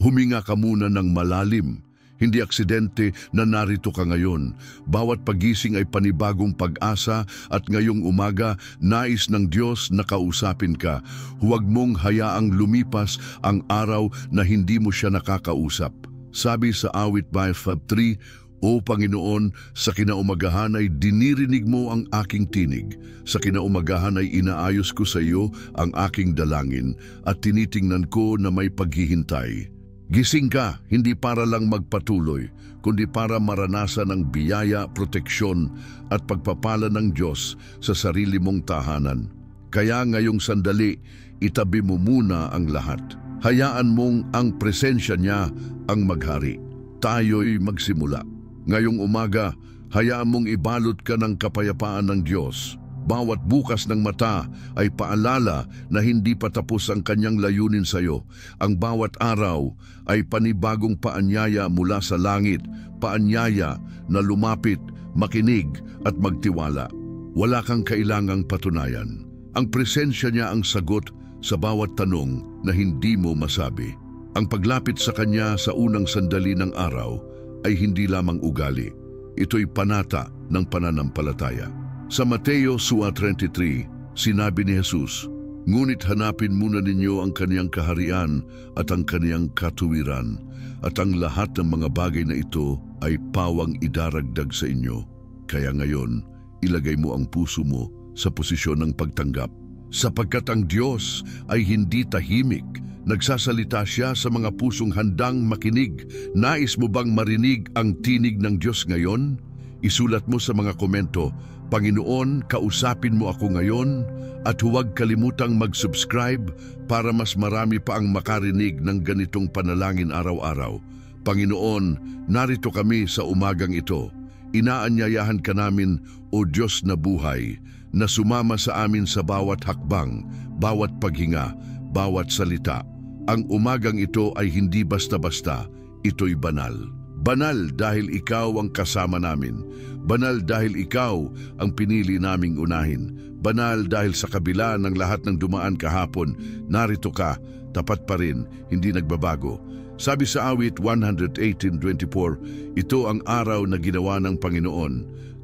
Huminga ka muna ng malalim. Hindi aksidente na narito ka ngayon. Bawat pagising ay panibagong pag-asa at ngayong umaga, nais ng Diyos na kausapin ka. Huwag mong hayaang lumipas ang araw na hindi mo siya nakakausap. Sabi sa awit 5:3, O Panginoon, sa kinaumagahan ay dinirinig mo ang aking tinig. Sa kinaumagahan ay inaayos ko sa iyo ang aking dalangin at tinitingnan ko na may paghihintay. Gising ka, hindi para lang magpatuloy, kundi para maranasan ang biyaya, proteksyon at pagpapala ng Diyos sa sarili mong tahanan. Kaya ngayong sandali, itabi mo muna ang lahat. Hayaan mong ang presensya niya ang maghari. Tayo'y magsimula. Ngayong umaga, hayaan mong ibalot ka ng kapayapaan ng Diyos. Bawat bukas ng mata ay paalala na hindi pa tapos ang kanyang layunin sa iyo. Ang bawat araw ay panibagong paanyaya mula sa langit, paanyaya na lumapit, makinig at magtiwala. Wala kang kailangang patunayan. Ang presensya niya ang sagot sa bawat tanong na hindi mo masabi. Ang paglapit sa kanya sa unang sandali ng araw ay hindi lamang ugali. Ito'y panata ng pananampalataya. Sa Mateo 23, sinabi ni Jesus, Ngunit hanapin muna ninyo ang kaniyang kaharian at ang kaniyang katuwiran, at ang lahat ng mga bagay na ito ay pawang idaragdag sa inyo. Kaya ngayon, ilagay mo ang puso mo sa posisyon ng pagtanggap. Sapagkat ang Diyos ay hindi tahimik, nagsasalita siya sa mga pusong handang makinig. Nais mo bang marinig ang tinig ng Diyos ngayon? Isulat mo sa mga komento, Panginoon, kausapin mo ako ngayon, at huwag kalimutang mag-subscribe para mas marami pa ang makarinig ng ganitong panalangin araw-araw. Panginoon, narito kami sa umagang ito. Inaanyayahan ka namin, O Diyos na buhay, na sumama sa amin sa bawat hakbang, bawat paghinga, bawat salita. Ang umagang ito ay hindi basta-basta, ito'y banal. Banal dahil ikaw ang kasama namin. Banal dahil ikaw ang pinili naming unahin. Banal dahil sa kabila ng lahat ng dumaan kahapon, narito ka, tapat pa rin, hindi nagbabago. Sabi sa awit 118:24, ito ang araw na ginawa ng Panginoon.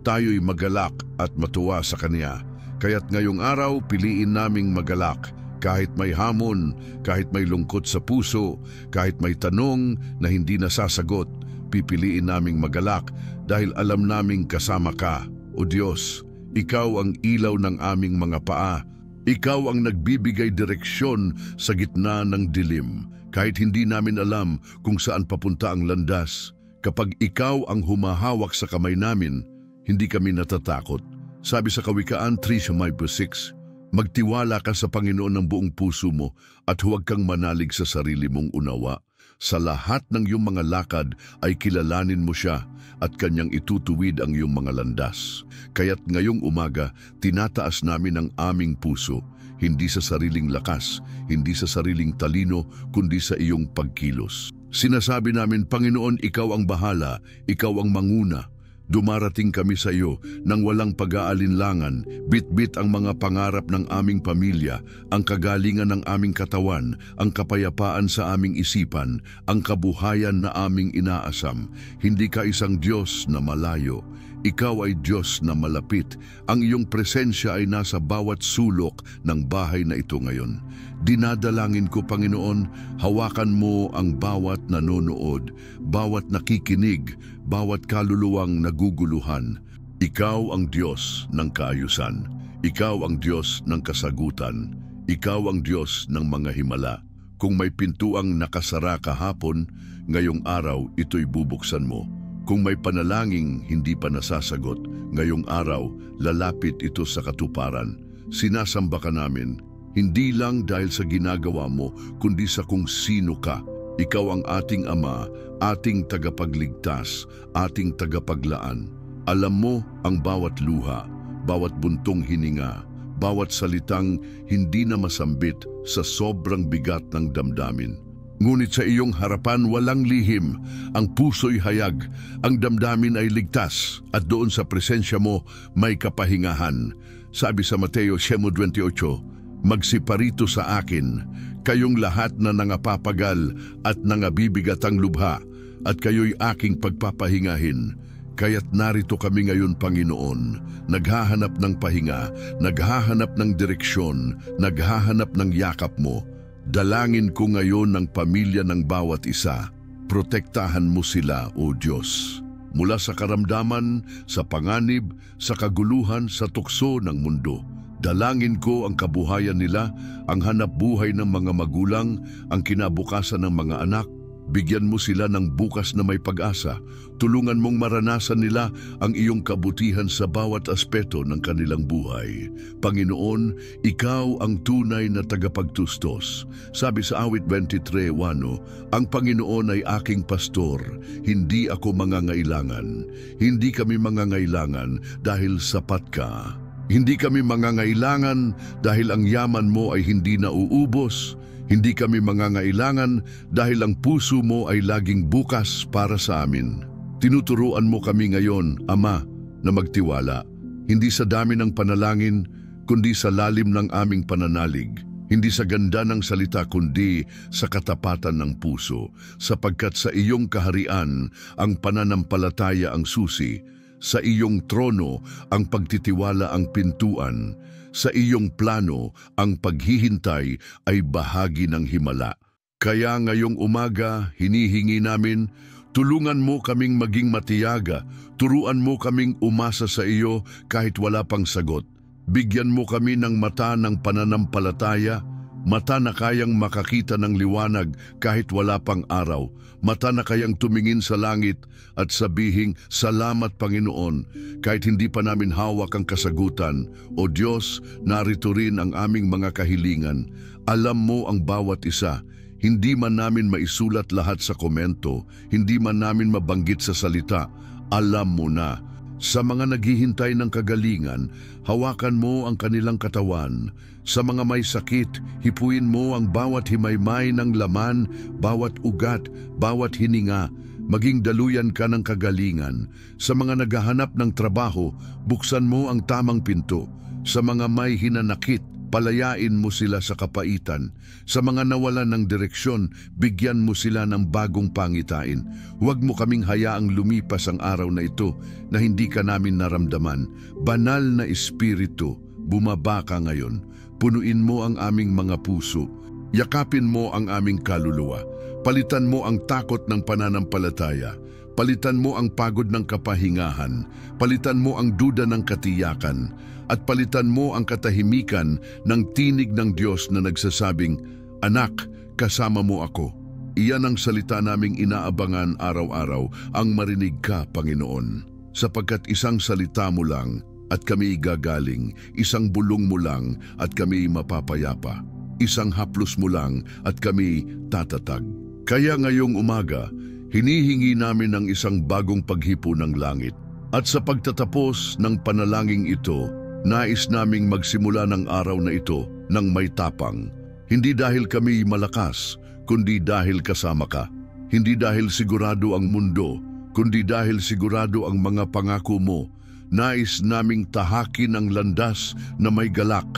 Tayo'y magalak at matuwa sa Kanya. Kaya't ngayong araw, piliin naming magalak. Kahit may hamon, kahit may lungkot sa puso, kahit may tanong na hindi nasasagot, pipiliin naming magalak dahil alam naming kasama ka. O Diyos, Ikaw ang ilaw ng aming mga paa. Ikaw ang nagbibigay direksyon sa gitna ng dilim. Kahit hindi namin alam kung saan papunta ang landas, kapag Ikaw ang humahawak sa kamay namin, hindi kami natatakot. Sabi sa Kawikaan 3:6, magtiwala ka sa Panginoon ng buong puso mo at huwag kang manalig sa sarili mong unawa. Sa lahat ng iyong mga lakad ay kilalanin mo siya at kanyang itutuwid ang iyong mga landas. Kaya't ngayong umaga, tinataas namin ang aming puso, hindi sa sariling lakas, hindi sa sariling talino, kundi sa iyong pagkilos. Sinasabi namin, Panginoon, Ikaw ang bahala, Ikaw ang manguna. Dumarating kami sa iyo nang walang pag-aalinlangan, bit-bit ang mga pangarap ng aming pamilya, ang kagalingan ng aming katawan, ang kapayapaan sa aming isipan, ang kabuhayan na aming inaasam. Hindi ka isang Diyos na malayo. Ikaw ay Diyos na malapit. Ang iyong presensya ay nasa bawat sulok ng bahay na ito ngayon. Dinadalangin ko, Panginoon, hawakan mo ang bawat nanonood, bawat nakikinig, bawat kaluluwang naguguluhan. Ikaw ang Diyos ng kaayusan. Ikaw ang Diyos ng kasagutan. Ikaw ang Diyos ng mga himala. Kung may pintuang nakasara kahapon, ngayong araw ito'y bubuksan mo. Kung may panalangin hindi pa nasasagot, ngayong araw lalapit ito sa katuparan. Sinasamba ka namin, hindi lang dahil sa ginagawa mo, kundi sa kung sino ka. Ikaw ang ating Ama, ating tagapagligtas, ating tagapaglaan. Alam mo ang bawat luha, bawat buntong hininga, bawat salitang hindi na masambit sa sobrang bigat ng damdamin. Ngunit sa iyong harapan walang lihim, ang puso'y hayag, ang damdamin ay ligtas, at doon sa presensya mo may kapahingahan. Sabi sa Mateo 7:28, magsiparito sa akin, Kayong lahat na nangapapagal at nangabibigatang lubha, at kayo'y aking pagpapahingahin. Kaya't narito kami ngayon, Panginoon, naghahanap ng pahinga, naghahanap ng direksyon, naghahanap ng yakap mo. Dalangin ko ngayon ng pamilya ng bawat isa. Protektahan mo sila, O Diyos. Mula sa karamdaman, sa panganib, sa kaguluhan, sa tukso ng mundo. Dalangin ko ang kabuhayan nila, ang hanap buhay ng mga magulang, ang kinabukasan ng mga anak. Bigyan mo sila ng bukas na may pag-asa. Tulungan mong maranasan nila ang iyong kabutihan sa bawat aspeto ng kanilang buhay. Panginoon, Ikaw ang tunay na tagapagtustos. Sabi sa awit 23:1, ang Panginoon ay aking pastor, hindi ako mangangailangan. Hindi kami mangangailangan dahil sapat ka. Hindi kami mangangailangan dahil ang yaman mo ay hindi nauubos. Hindi kami mangangailangan dahil ang puso mo ay laging bukas para sa amin. Tinuturuan mo kami ngayon, Ama, na magtiwala. Hindi sa dami ng panalangin, kundi sa lalim ng aming pananalig. Hindi sa ganda ng salita, kundi sa katapatan ng puso. Sapagkat sa iyong kaharian, ang pananampalataya ang susi. Sa iyong trono, ang pagtitiwala ang pintuan. Sa iyong plano, ang paghihintay ay bahagi ng himala. Kaya ngayong umaga, hinihingi namin, tulungan mo kaming maging matiyaga, turuan mo kaming umasa sa iyo kahit wala pang sagot. Bigyan mo kami ng mata ng pananampalataya, mata na kayang makakita ng liwanag kahit wala pang araw, mata na kayang tumingin sa langit at sabihing, "Salamat, Panginoon," kahit hindi pa namin hawak ang kasagutan. O Diyos, narito rin ang aming mga kahilingan. Alam mo ang bawat isa. Hindi man namin maisulat lahat sa komento, hindi man namin mabanggit sa salita. Alam mo na. Sa mga naghihintay ng kagalingan, hawakan mo ang kanilang katawan. Sa mga may sakit, hipuin mo ang bawat himaymay ng laman, bawat ugat, bawat hininga. Maging daluyan ka ng kagalingan. Sa mga naghahanap ng trabaho, buksan mo ang tamang pinto. Sa mga may hinanakit, palayain mo sila sa kapaitan. Sa mga nawalan ng direksyon, bigyan mo sila ng bagong pangitain. Huwag mo kaming hayaang lumipas ang araw na ito na hindi ka namin naramdaman. Banal na Espiritu, bumaba ka ngayon. Punuin mo ang aming mga puso. Yakapin mo ang aming kaluluwa. Palitan mo ang takot ng pananampalataya. Palitan mo ang pagod ng kapahingahan. Palitan mo ang duda ng katiyakan. At palitan mo ang katahimikan ng tinig ng Diyos na nagsasabing, "Anak, kasama mo ako." Iyan ang salita naming inaabangan araw-araw, ang marinig ka, Panginoon. Sapagkat isang salita mo lang at kami gagaling, isang bulong mo lang at kami mapapayapa, isang haplos mo lang at kami tatatag. Kaya ngayong umaga, hinihingi namin ng isang bagong paghipo ng langit. At sa pagtatapos ng panalangin ito, nais naming magsimula ng araw na ito ng may tapang. Hindi dahil kami malakas, kundi dahil kasama ka. Hindi dahil sigurado ang mundo, kundi dahil sigurado ang mga pangako mo. Nais naming tahakin ang landas na may galak.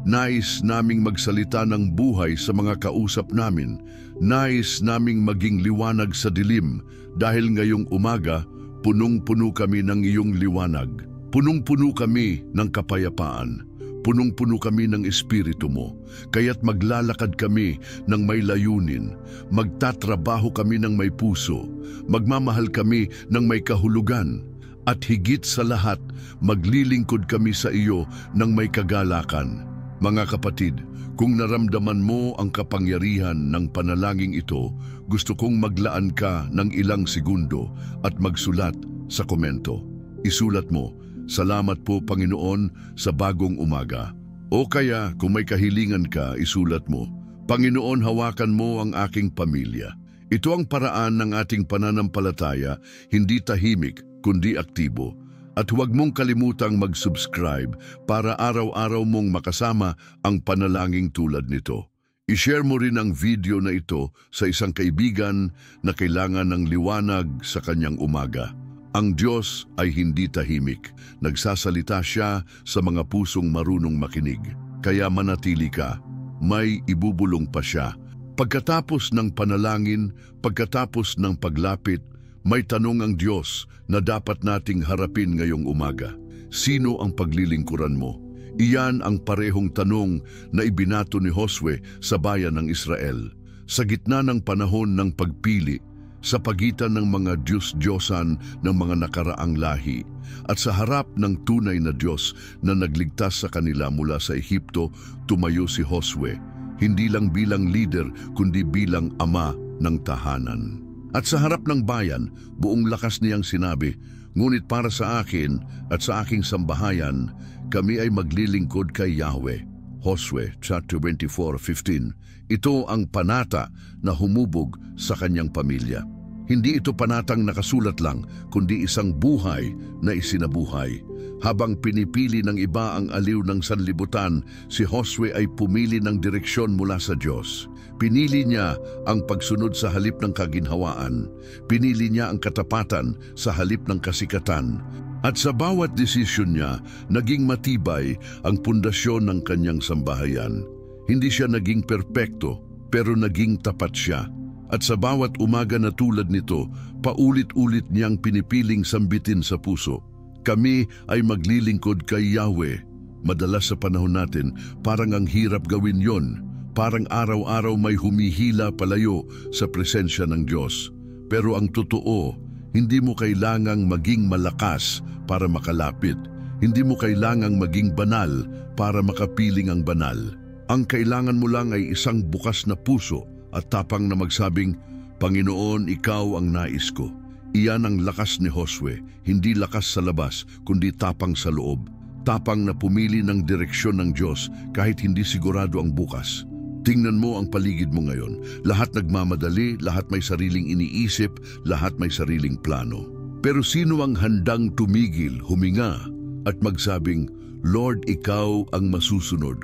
Nais naming magsalita ng buhay sa mga kausap namin. Nais naming maging liwanag sa dilim dahil ngayong umaga, punong-puno kami ng iyong liwanag. Punong-puno kami ng kapayapaan. Punong-puno kami ng Espiritu mo. Kaya't maglalakad kami ng may layunin. Magtatrabaho kami ng may puso. Magmamahal kami ng may kahulugan. At higit sa lahat, maglilingkod kami sa iyo ng may kagalakan. Mga kapatid, kung naramdaman mo ang kapangyarihan ng panalangin ito, gusto kong maglaan ka ng ilang segundo at magsulat sa komento. Isulat mo, "Salamat po, Panginoon, sa bagong umaga." O kaya, kung may kahilingan ka, isulat mo, "Panginoon, hawakan mo ang aking pamilya." Ito ang paraan ng ating pananampalataya, hindi tahimik, kundi aktibo. At huwag mong kalimutang mag-subscribe para araw-araw mong makasama ang panalangin tulad nito. I-share mo rin ang video na ito sa isang kaibigan na kailangan ng liwanag sa kanyang umaga. Ang Diyos ay hindi tahimik. Nagsasalita siya sa mga pusong marunong makinig. Kaya manatili ka, may ibubulong pa siya. Pagkatapos ng panalangin, pagkatapos ng paglapit, may tanong ang Diyos na dapat nating harapin ngayong umaga. Sino ang paglilingkuran mo? Iyan ang parehong tanong na ibinato ni Josue sa bayan ng Israel. Sa gitna ng panahon ng pagpili, sa pagitan ng mga Diyos-Diyosan ng mga nakaraang lahi, at sa harap ng tunay na Diyos na nagligtas sa kanila mula sa Ehipto, tumayo si Josue, hindi lang bilang leader kundi bilang ama ng tahanan. At sa harap ng bayan, buong lakas niyang sinabi, "Ngunit para sa akin at sa aking sambahayan, kami ay maglilingkod kay Yahweh." Josue chapter 24:15. Ito ang panata na humubog sa kanyang pamilya. Hindi ito panatang nakasulat lang, kundi isang buhay na isinabuhay. Habang pinipili ng iba ang aliw ng sanlibutan, si Josue ay pumili ng direksyon mula sa Diyos. Pinili niya ang pagsunod sa halip ng kaginhawaan. Pinili niya ang katapatan sa halip ng kasikatan. At sa bawat desisyon niya, naging matibay ang pundasyon ng kanyang sambahayan. Hindi siya naging perpekto, pero naging tapat siya. At sa bawat umaga na tulad nito, paulit-ulit niyang pinipiling sambitin sa puso, "Kami ay maglilingkod kay Yahweh." Madalas sa panahon natin, parang ang hirap gawin yon. Parang araw-araw may humihila palayo sa presensya ng Diyos. Pero ang totoo, hindi mo kailangang maging malakas para makalapit. Hindi mo kailangang maging banal para makapiling ang banal. Ang kailangan mo lang ay isang bukas na puso at tapang na magsabing, "Panginoon, ikaw ang nais ko." Iyan ang lakas ni Josue, hindi lakas sa labas, kundi tapang sa loob. Tapang na pumili ng direksyon ng Diyos kahit hindi sigurado ang bukas. Tingnan mo ang paligid mo ngayon. Lahat nagmamadali, lahat may sariling iniisip, lahat may sariling plano. Pero sino ang handang tumigil, huminga, at magsabing, "Lord, ikaw ang masusunod"?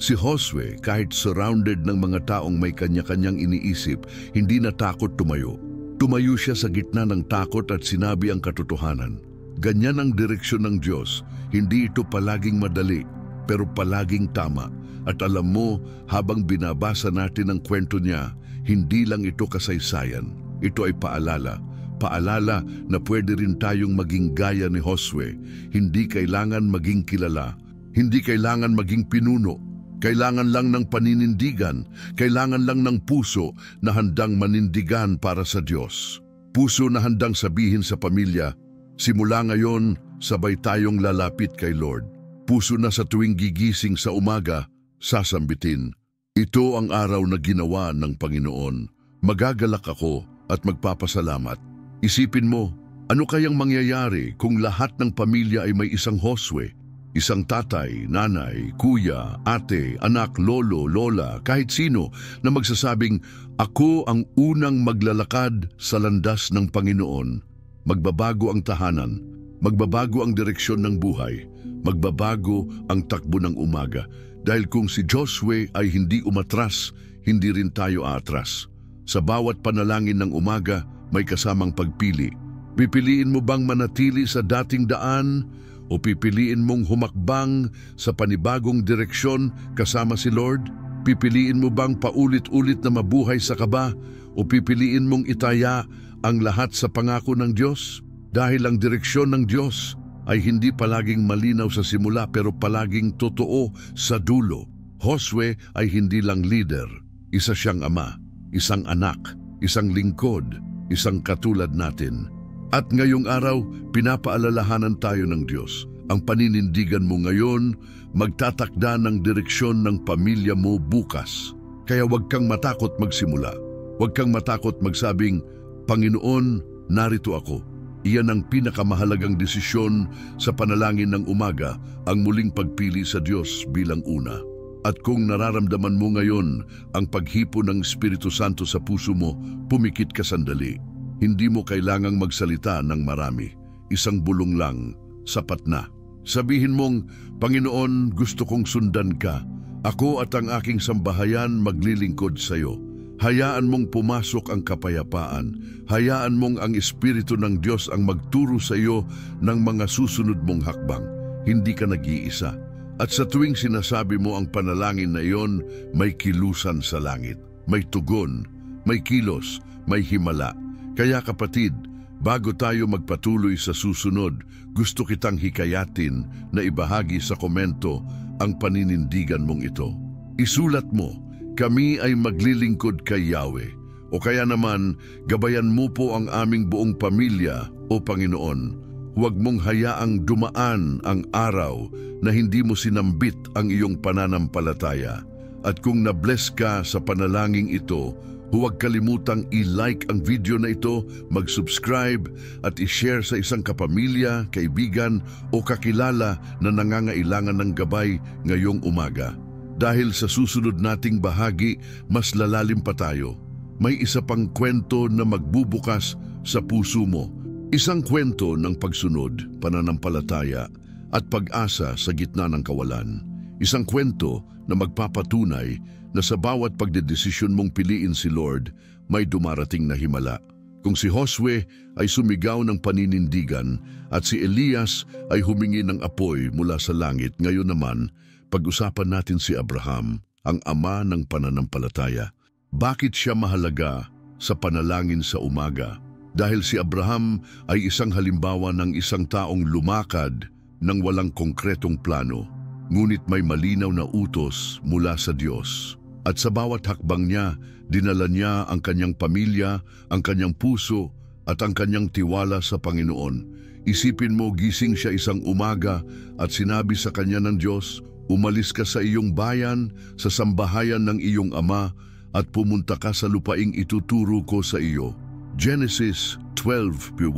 Si Josue, kahit surrounded ng mga taong may kanya-kanyang iniisip, hindi natakot tumayo. Tumayo siya sa gitna ng takot at sinabi ang katotohanan. Ganyan ang direksyon ng Diyos. Hindi ito palaging madali, pero palaging tama. At alam mo, habang binabasa natin ang kwento niya, hindi lang ito kasaysayan. Ito ay paalala. Paalala na pwede rin tayong maging gaya ni Josue. Hindi kailangan maging kilala. Hindi kailangan maging pinuno. Kailangan lang ng paninindigan, kailangan lang ng puso na handang manindigan para sa Diyos. Puso na handang sabihin sa pamilya, "Simula ngayon, sabay tayong lalapit kay Lord." Puso na sa tuwing gigising sa umaga, sasambitin, "Ito ang araw na ginawa ng Panginoon. Magagalak ako at magpapasalamat." Isipin mo, ano kayang mangyayari kung lahat ng pamilya ay may isang Josue? Isang tatay, nanay, kuya, ate, anak, lolo, lola, kahit sino na magsasabing, "Ako ang unang maglalakad sa landas ng Panginoon." Magbabago ang tahanan, magbabago ang direksyon ng buhay, magbabago ang takbo ng umaga. Dahil kung si Josue ay hindi umatras, hindi rin tayo aatras. Sa bawat panalangin ng umaga, may kasamang pagpili. Pipiliin mo bang manatili sa dating daan o pipiliin mong humakbang sa panibagong direksyon kasama si Lord? Pipiliin mo bang paulit-ulit na mabuhay sa kaba o pipiliin mong itaya ang lahat sa pangako ng Diyos? Dahil ang direksyon ng Diyos ay hindi palaging malinaw sa simula pero palaging totoo sa dulo. Josue ay hindi lang leader, isa siyang ama, isang anak, isang lingkod, isang katulad natin. At ngayong araw, pinapaalalahanan tayo ng Diyos. Ang paninindigan mo ngayon, magtatakda ng direksyon ng pamilya mo bukas. Kaya huwag kang matakot magsimula. Huwag kang matakot magsabing, "Panginoon, narito ako." Iyan ang pinakamahalagang desisyon sa panalangin ng umaga, ang muling pagpili sa Diyos bilang una. At kung nararamdaman mo ngayon ang paghipo ng Espiritu Santo sa puso mo, pumikit ka sandali. Hindi mo kailangang magsalita ng marami. Isang bulong lang, sapat na. Sabihin mong, "Panginoon, gusto kong sundan ka. Ako at ang aking sambahayan maglilingkod sa iyo." Hayaan mong pumasok ang kapayapaan. Hayaan mong ang Espiritu ng Diyos ang magturo sa iyo ng mga susunod mong hakbang. Hindi ka nag-iisa. At sa tuwing sinasabi mo ang panalangin na iyon, may kilusan sa langit, may tugon, may kilos, may himala. Kaya kapatid, bago tayo magpatuloy sa susunod, gusto kitang hikayatin na ibahagi sa komento ang paninindigan mong ito. Isulat mo, kami ay maglilingkod kay Yahweh. O kaya naman, gabayan mo po ang aming buong pamilya, o Panginoon. Huwag mong hayaang dumaan ang araw na hindi mo sinambit ang iyong pananampalataya. At kung na-bless ka sa panalangin ito, huwag kalimutang i-like ang video na ito, mag-subscribe at i-share sa isang kapamilya, kaibigan o kakilala na nangangailangan ng gabay ngayong umaga. Dahil sa susunod nating bahagi, mas lalalim pa tayo. May isa pang kwento na magbubukas sa puso mo. Isang kwento ng pagsunod, pananampalataya at pag-asa sa gitna ng kawalan. Isang kwento na magpapatunay na sa bawat pagdedesisyon mong piliin si Lord, may dumarating na himala. Kung si Josue ay sumigaw ng paninindigan at si Elias ay humingi ng apoy mula sa langit, ngayon naman, pag-usapan natin si Abraham, ang ama ng pananampalataya. Bakit siya mahalaga sa panalangin sa umaga? Dahil si Abraham ay isang halimbawa ng isang taong lumakad ng walang konkretong plano, ngunit may malinaw na utos mula sa Diyos. At sa bawat hakbang niya, dinala niya ang kanyang pamilya, ang kanyang puso at ang kanyang tiwala sa Panginoon. Isipin mo, gising siya isang umaga at sinabi sa kanya ng Diyos, umalis ka sa iyong bayan, sa sambahayan ng iyong ama at pumunta ka sa lupaing ituturo ko sa iyo. Genesis 12:1.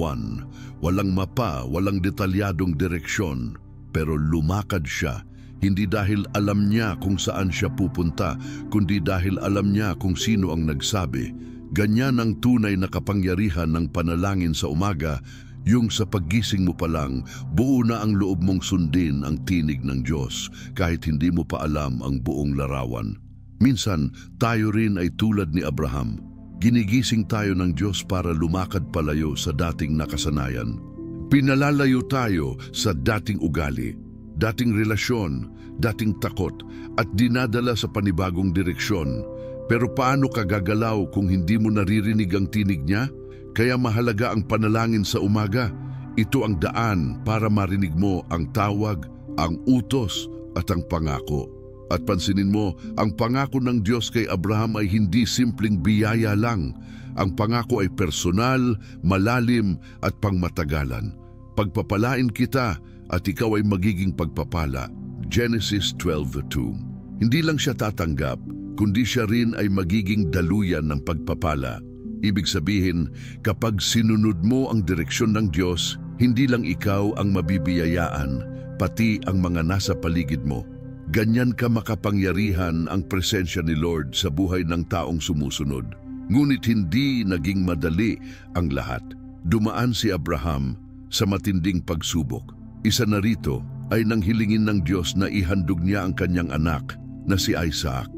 Walang mapa, walang detalyadong direksyon, pero lumakad siya, hindi dahil alam niya kung saan siya pupunta, kundi dahil alam niya kung sino ang nagsabi. Ganyan ang tunay na kapangyarihan ng panalangin sa umaga, yung sa paggising mo pa lang, buo na ang loob mong sundin ang tinig ng Diyos, kahit hindi mo pa alam ang buong larawan. Minsan, tayo rin ay tulad ni Abraham. Ginigising tayo ng Diyos para lumakad palayo sa dating nakasanayan. Pinalalayo tayo sa dating ugali, dating relasyon, dating takot, at dinadala sa panibagong direksyon. Pero paano ka gagalaw kung hindi mo naririnig ang tinig niya? Kaya mahalaga ang panalangin sa umaga. Ito ang daan para marinig mo ang tawag, ang utos, at ang pangako. At pansinin mo, ang pangako ng Diyos kay Abraham ay hindi simpleng biyaya lang. Ang pangako ay personal, malalim at pangmatagalan. Pagpapalain kita at ikaw ay magiging pagpapala. Genesis 12:2. Hindi lang siya tatanggap, kundi siya rin ay magiging daluyan ng pagpapala. Ibig sabihin, kapag sinunod mo ang direksyon ng Diyos, hindi lang ikaw ang mabibiyayaan, pati ang mga nasa paligid mo. Ganyan ka makapangyarihan ang presensya ni Lord sa buhay ng taong sumusunod. Ngunit hindi naging madali ang lahat. Dumaan si Abraham sa matinding pagsubok. Isa na rito ay nang hilingin ng Diyos na ihandog niya ang kanyang anak na si Isaac.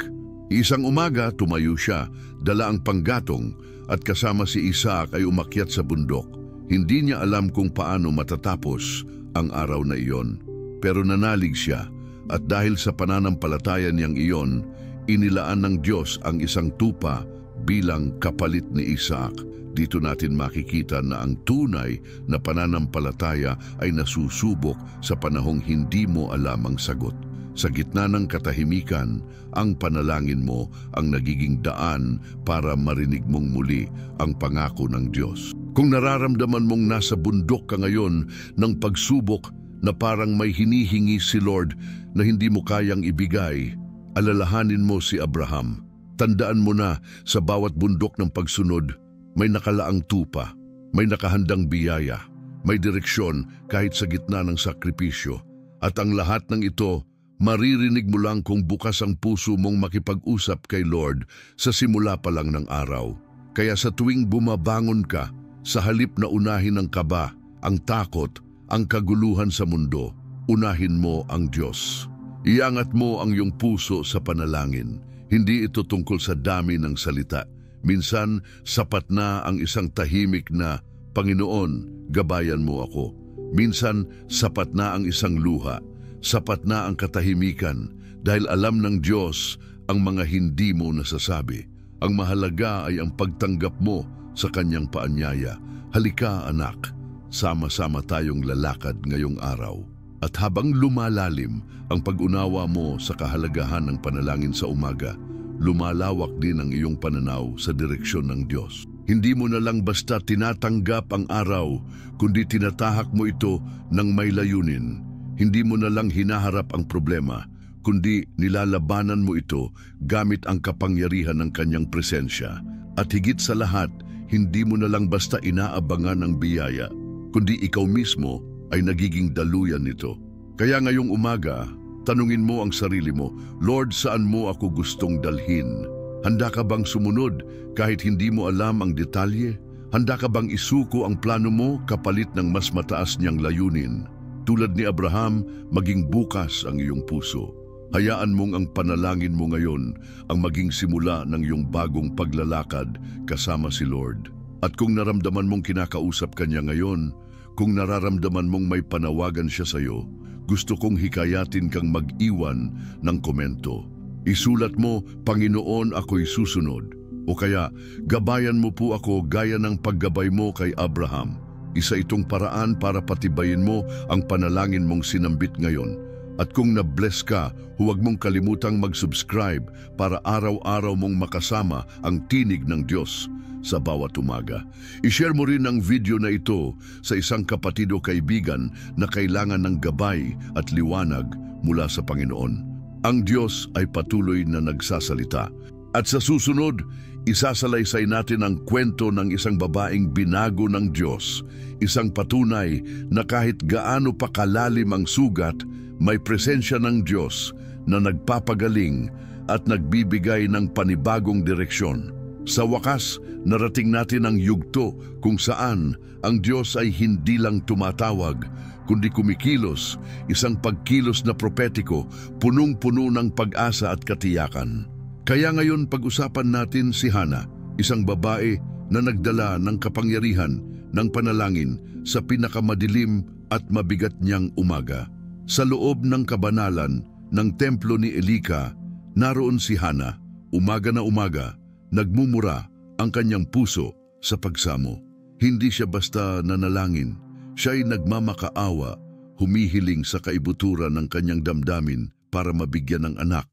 Isang umaga tumayo siya, dala ang panggatong at kasama si Isaac ay umakyat sa bundok. Hindi niya alam kung paano matatapos ang araw na iyon. Pero nanalig siya. At dahil sa pananampalataya niyang iyon, inilaan ng Diyos ang isang tupa bilang kapalit ni Isaac. Dito natin makikita na ang tunay na pananampalataya ay nasusubok sa panahong hindi mo alam ang sagot. Sa gitna ng katahimikan, ang panalangin mo ang nagiging daan para marinig mong muli ang pangako ng Diyos. Kung nararamdaman mong nasa bundok ka ngayon ng pagsubok na parang may hinihingi si Lord na hindi mo kayang ibigay, alalahanin mo si Abraham. Tandaan mo na sa bawat bundok ng pagsunod, may nakalaang tupa, may nakahandang biyaya, may direksyon kahit sa gitna ng sakripisyo. At ang lahat ng ito, maririnig mo lang kung bukas ang puso mong makipag-usap kay Lord sa simula pa lang ng araw. Kaya sa tuwing bumabangon ka, sa halip na unahin ang kaba, ang takot, ang kaguluhan sa mundo, unahin mo ang Diyos. Iangat mo ang iyong puso sa panalangin. Hindi ito tungkol sa dami ng salita. Minsan, sapat na ang isang tahimik na, Panginoon, gabayan mo ako. Minsan, sapat na ang isang luha. Sapat na ang katahimikan dahil alam ng Diyos ang mga hindi mo nasasabi. Ang mahalaga ay ang pagtanggap mo sa kanyang paanyaya. Halika anak, sama-sama tayong lalakad ngayong araw. At habang lumalalim ang pag-unawa mo sa kahalagahan ng panalangin sa umaga, lumalawak din ang iyong pananaw sa direksyon ng Diyos. Hindi mo na lang basta tinatanggap ang araw, kundi tinatahak mo ito ng may layunin. Hindi mo na lang hinaharap ang problema, kundi nilalabanan mo ito gamit ang kapangyarihan ng kanyang presensya. At higit sa lahat, hindi mo na lang basta inaabangan ang biyaya, kundi ikaw mismo ay nagiging daluyan nito. Kaya ngayong umaga, tanungin mo ang sarili mo, Lord, saan mo ako gustong dalhin? Handa ka bang sumunod kahit hindi mo alam ang detalye? Handa ka bang isuko ang plano mo kapalit ng mas mataas niyang layunin? Tulad ni Abraham, maging bukas ang iyong puso. Hayaan mong ang panalangin mo ngayon ang maging simula ng iyong bagong paglalakad kasama si Lord. At kung naramdaman mong kinakausap kanya ngayon, kung nararamdaman mong may panawagan siya sa iyo, gusto kong hikayatin kang mag-iwan ng komento. Isulat mo, Panginoon, ako'y susunod. O kaya, gabayan mo po ako gaya ng paggabay mo kay Abraham. Isa itong paraan para patibayin mo ang panalangin mong sinambit ngayon. At kung na-bless ka, huwag mong kalimutang mag-subscribe para araw-araw mong makasama ang tinig ng Diyos sa bawat umaga. I-share mo rin ang video na ito sa isang kapatid o kaibigan na kailangan ng gabay at liwanag mula sa Panginoon. Ang Diyos ay patuloy na nagsasalita. At sa susunod, isasalaysay natin ang kwento ng isang babaeng binago ng Diyos. Isang patunay na kahit gaano pa kalalim ang sugat, may presensya ng Diyos na nagpapagaling at nagbibigay ng panibagong direksyon. Sa wakas, narating natin ang yugto kung saan ang Diyos ay hindi lang tumatawag, kundi kumikilos, isang pagkilos na propetiko, punong-puno ng pag-asa at katiyakan. Kaya ngayon pag-usapan natin si Hana, isang babae na nagdala ng kapangyarihan ng panalangin sa pinakamadilim at mabigat niyang umaga. Sa loob ng kabanalan ng templo ni Elika, naroon si Hana, umaga na umaga, nagmumura ang kanyang puso sa pagsamo. Hindi siya basta nanalangin, siya ay nagmamakaawa, humihiling sa kaibuturan ng kanyang damdamin para mabigyan ng anak.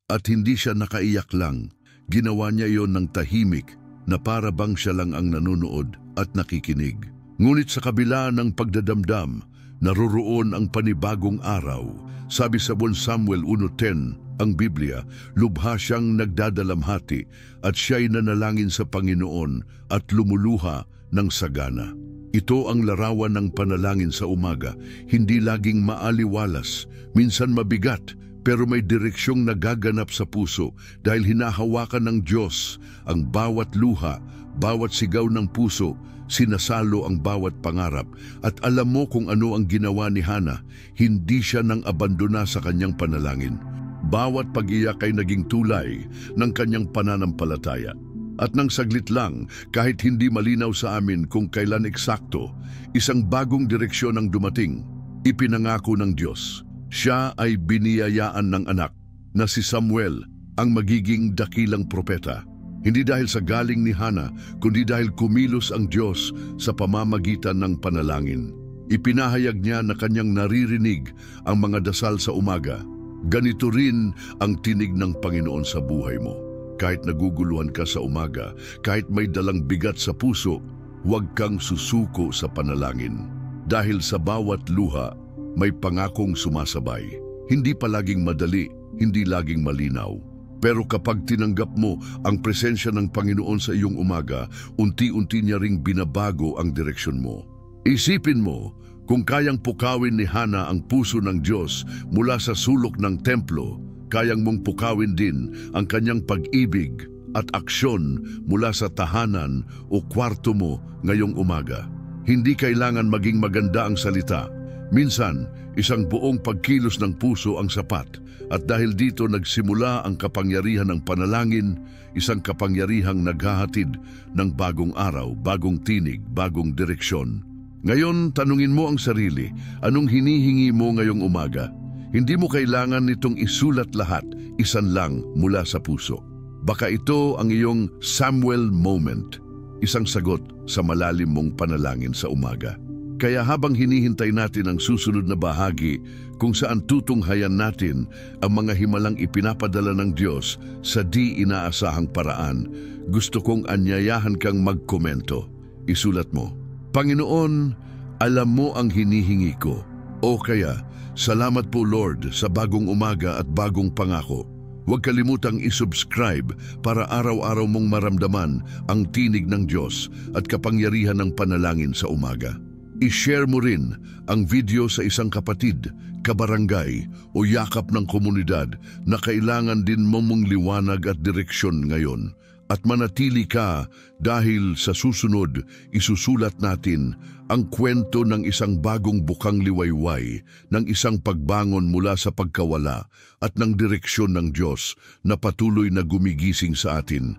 At hindi siya nakaiyak lang, ginawa niya iyon ng tahimik na para bang siya lang ang nanonood at nakikinig. Ngunit sa kabila ng pagdadamdam, naroroon ang panibagong araw. Sabi sa 1 Samuel 1:10, ang Biblia, lubha siyang nagdadalamhati at siya'y nanalangin sa Panginoon at lumuluha ng sagana. Ito ang larawan ng panalangin sa umaga, hindi laging maaliwalas, minsan mabigat, pero may direksyong nagaganap sa puso dahil hinahawakan ng Diyos ang bawat luha, bawat sigaw ng puso, sinasalo ang bawat pangarap. At alam mo kung ano ang ginawa ni Hana, hindi siya nang abandona sa kanyang panalangin. Bawat pag-iyak ay naging tulay ng kanyang pananampalataya. At nang saglit lang, kahit hindi malinaw sa amin kung kailan eksakto, isang bagong direksyon ang dumating. Ipinangako ng Diyos. Siya ay biniyayaan ng anak na si Samuel ang magiging dakilang propeta. Hindi dahil sa galing ni Hana, kundi dahil kumilos ang Diyos sa pamamagitan ng panalangin. Ipinahayag niya na kanyang naririnig ang mga dasal sa umaga. Ganito rin ang tinig ng Panginoon sa buhay mo. Kahit naguguluhan ka sa umaga, kahit may dalang bigat sa puso, huwag kang susuko sa panalangin. Dahil sa bawat luha, may pangakong sumasabay. Hindi palaging madali, hindi laging malinaw. Pero kapag tinanggap mo ang presensya ng Panginoon sa iyong umaga, unti-unti niya ring binabago ang direksyon mo. Isipin mo, kung kayang pukawin ni Hana ang puso ng Diyos mula sa sulok ng templo, kayang mong pukawin din ang kanyang pag-ibig at aksyon mula sa tahanan o kwarto mo ngayong umaga. Hindi kailangan maging maganda ang salita. Minsan, isang buong pagkilos ng puso ang sapat. At dahil dito nagsimula ang kapangyarihan ng panalangin, isang kapangyarihang naghahatid ng bagong araw, bagong tinig, bagong direksyon. Ngayon, tanungin mo ang sarili, anong hinihingi mo ngayong umaga? Hindi mo kailangan nitong isulat lahat, isan lang mula sa puso. Baka ito ang iyong Samuel moment, isang sagot sa malalim mong panalangin sa umaga. Kaya habang hinihintay natin ang susunod na bahagi kung saan tutunghayan natin ang mga himalang ipinapadala ng Diyos sa di inaasahang paraan, gusto kong anyayahan kang magkomento. Isulat mo, Panginoon, alam mo ang hinihingi ko. O kaya, salamat po Lord sa bagong umaga at bagong pangako. Huwag kalimutang isubscribe para araw-araw mong maramdaman ang tinig ng Diyos at kapangyarihan ng panalangin sa umaga. I-share mo rin ang video sa isang kapatid, kabarangay o yakap ng komunidad na kailangan din mong liwanag at direksyon ngayon. At manatili ka dahil sa susunod isusulat natin ang kwento ng isang bagong bukang liwayway, ng isang pagbangon mula sa pagkawala at ng direksyon ng Diyos na patuloy na gumigising sa atin.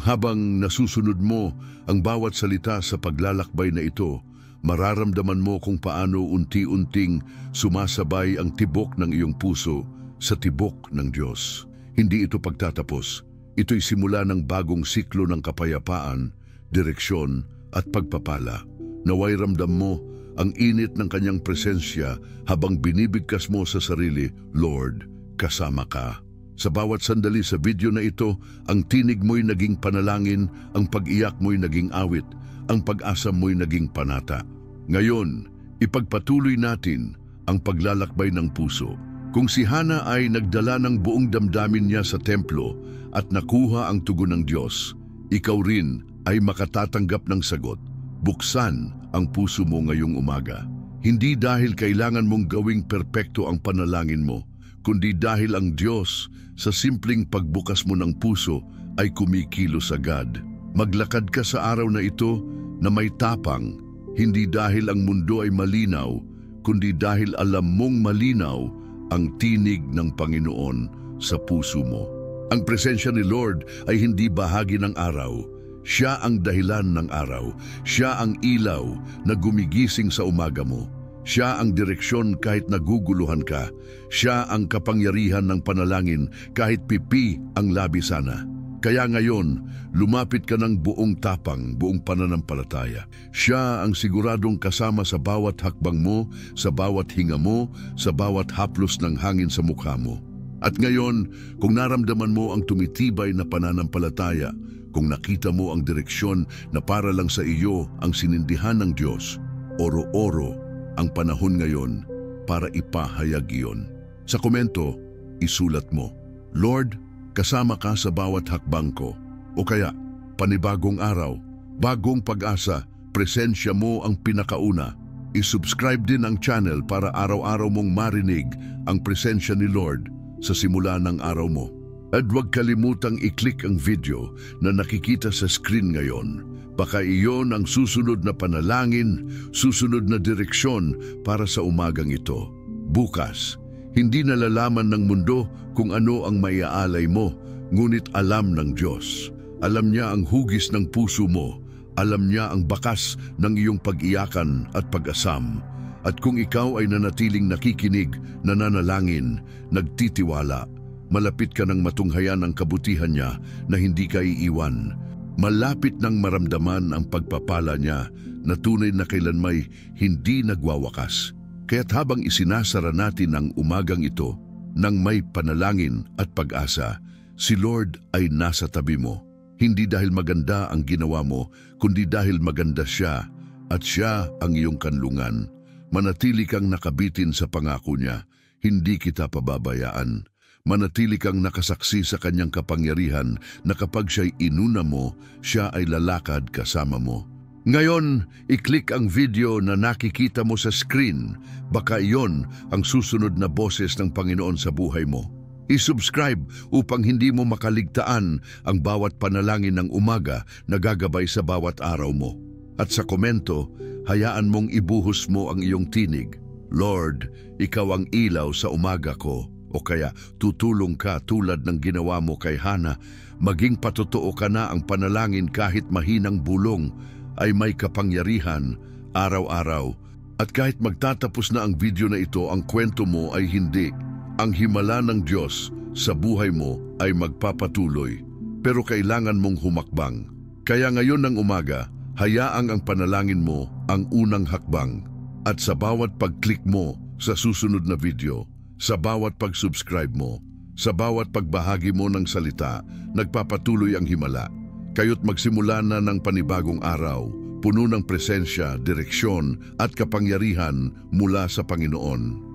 Habang nasusunod mo ang bawat salita sa paglalakbay na ito, mararamdaman mo kung paano unti-unting sumasabay ang tibok ng iyong puso sa tibok ng Diyos. Hindi ito pagtatapos. Ito'y simula ng bagong siklo ng kapayapaan, direksyon at pagpapala. Naway ramdam mo ang init ng kanyang presensya habang binibigkas mo sa sarili, Lord, kasama ka. Sa bawat sandali sa video na ito, ang tinig mo'y naging panalangin, ang pag-iyak mo'y naging awit, ang pag-asa mo'y naging panata. Ngayon, ipagpatuloy natin ang paglalakbay ng puso. Kung si Hana ay nagdala ng buong damdamin niya sa templo at nakuha ang tugon ng Diyos, ikaw rin ay makatatanggap ng sagot. Buksan ang puso mo ngayong umaga. Hindi dahil kailangan mong gawing perpekto ang panalangin mo, kundi dahil ang Diyos sa simpleng pagbukas mo ng puso ay kumikilos agad. Maglakad ka sa araw na ito na may tapang, hindi dahil ang mundo ay malinaw, kundi dahil alam mong malinaw ang tinig ng Panginoon sa puso mo. Ang presensya ni Lord ay hindi bahagi ng araw. Siya ang dahilan ng araw. Siya ang ilaw na gumigising sa umaga mo. Siya ang direksyon kahit naguguluhan ka. Siya ang kapangyarihan ng panalangin kahit pipi ang labi sana. Kaya ngayon, lumapit ka ng buong tapang, buong pananampalataya. Siya ang siguradong kasama sa bawat hakbang mo, sa bawat hinga mo, sa bawat haplos ng hangin sa mukha mo. At ngayon, kung naramdaman mo ang tumitibay na pananampalataya, kung nakita mo ang direksyon na para lang sa iyo ang sinindihan ng Diyos, oro-oro ang panahon ngayon para ipahayag iyon. Sa komento, isulat mo, Lord, kasama ka sa bawat hakbang ko. O kaya, panibagong araw, bagong pag-asa, presensya mo ang pinakauna. I-subscribe din ang channel para araw-araw mong marinig ang presensya ni Lord sa simula ng araw mo. At huwag kalimutang i-click ang video na nakikita sa screen ngayon. Baka iyon ang susunod na panalangin, susunod na direksyon para sa umagang ito. Bukas, hindi nalalaman ng mundo kung ano ang maiaalay mo, ngunit alam ng Diyos. Alam niya ang hugis ng puso mo. Alam niya ang bakas ng iyong pag-iyakan at pag-asam. At kung ikaw ay nanatiling nakikinig, nananalangin, nagtitiwala, malapit ka ng matunghayan ang kabutihan niya na hindi ka iiwan. Malapit nang maramdaman ang pagpapala niya na tunay na kailanmay hindi nagwawakas. Kaya't habang isinasara natin ang umagang ito nang may panalangin at pag-asa, si Lord ay nasa tabi mo. Hindi dahil maganda ang ginawa mo, kundi dahil maganda siya at siya ang iyong kanlungan. Manatili kang nakabitin sa pangako niya, hindi kita pababayaan. Manatili kang nakasaksi sa kanyang kapangyarihan na kapag siya'y inuna mo, siya ay lalakad kasama mo. Ngayon, i-click ang video na nakikita mo sa screen. Baka iyon ang susunod na boses ng Panginoon sa buhay mo. I-subscribe upang hindi mo makaligtaan ang bawat panalangin ng umaga na gagabay sa bawat araw mo. At sa komento, hayaan mong ibuhos mo ang iyong tinig. Lord, ikaw ang ilaw sa umaga ko. O kaya tutulong ka tulad ng ginawa mo kay Hana. Maging patotoo ka na ang panalangin kahit mahinang bulong ay may kapangyarihan araw-araw. At kahit magtatapos na ang video na ito, ang kwento mo ay hindi. Ang himala ng Diyos sa buhay mo ay magpapatuloy, pero kailangan mong humakbang. Kaya ngayon ng umaga, hayaang ang panalangin mo ang unang hakbang. At sa bawat pag-click mo sa susunod na video, sa bawat pag-subscribe mo, sa bawat pagbahagi mo ng salita, nagpapatuloy ang himala. Kayo't magsimula na ng panibagong araw, puno ng presensya, direksyon at kapangyarihan mula sa Panginoon.